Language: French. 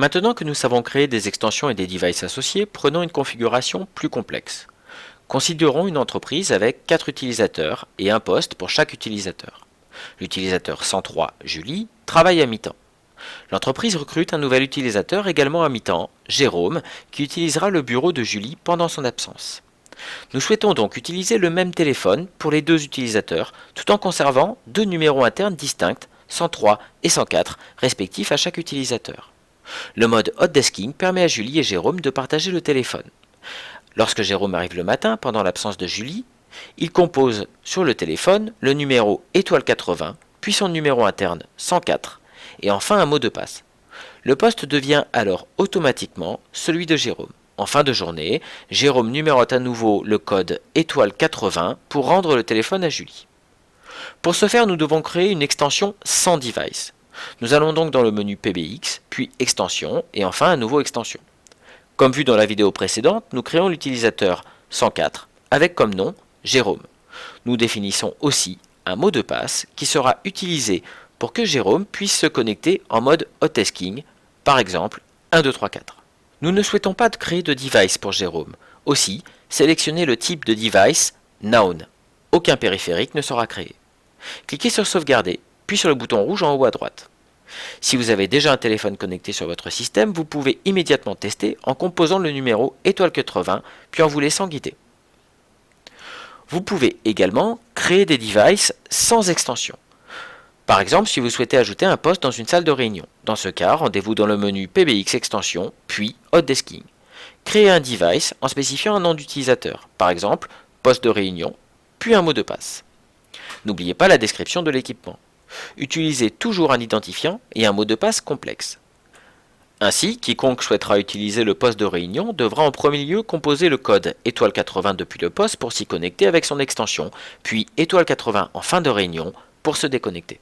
Maintenant que nous savons créer des extensions et des devices associés, prenons une configuration plus complexe. Considérons une entreprise avec 4 utilisateurs et un poste pour chaque utilisateur. L'utilisateur 103, Julie, travaille à mi-temps. L'entreprise recrute un nouvel utilisateur également à mi-temps, Jérôme, qui utilisera le bureau de Julie pendant son absence. Nous souhaitons donc utiliser le même téléphone pour les deux utilisateurs, tout en conservant deux numéros internes distincts, 103 et 104, respectifs à chaque utilisateur. Le mode hot desking permet à Julie et Jérôme de partager le téléphone. Lorsque Jérôme arrive le matin, pendant l'absence de Julie, il compose sur le téléphone le numéro étoile 80, puis son numéro interne 104, et enfin un mot de passe. Le poste devient alors automatiquement celui de Jérôme. En fin de journée, Jérôme numérote à nouveau le code étoile 80 pour rendre le téléphone à Julie. Pour ce faire, nous devons créer une extension sans device. Nous allons donc dans le menu PBX, puis extension, et enfin un nouveau extension. Comme vu dans la vidéo précédente, nous créons l'utilisateur 104 avec comme nom Jérôme. Nous définissons aussi un mot de passe qui sera utilisé pour que Jérôme puisse se connecter en mode hotdesking, par exemple 1, 2, 3, 4. Nous ne souhaitons pas créer de device pour Jérôme. Aussi, sélectionnez le type de device Noun. Aucun périphérique ne sera créé. Cliquez sur Sauvegarder, puis sur le bouton rouge en haut à droite. Si vous avez déjà un téléphone connecté sur votre système, vous pouvez immédiatement tester en composant le numéro étoile 80, puis en vous laissant guider. Vous pouvez également créer des devices sans extension. Par exemple, si vous souhaitez ajouter un poste dans une salle de réunion. Dans ce cas, rendez-vous dans le menu PBX Extension, puis Hotdesking. Créez un device en spécifiant un nom d'utilisateur, par exemple, poste de réunion, puis un mot de passe. N'oubliez pas la description de l'équipement. Utilisez toujours un identifiant et un mot de passe complexe. Ainsi, quiconque souhaitera utiliser le poste de réunion devra en premier lieu composer le code étoile 80 depuis le poste pour s'y connecter avec son extension, puis étoile 80 en fin de réunion pour se déconnecter.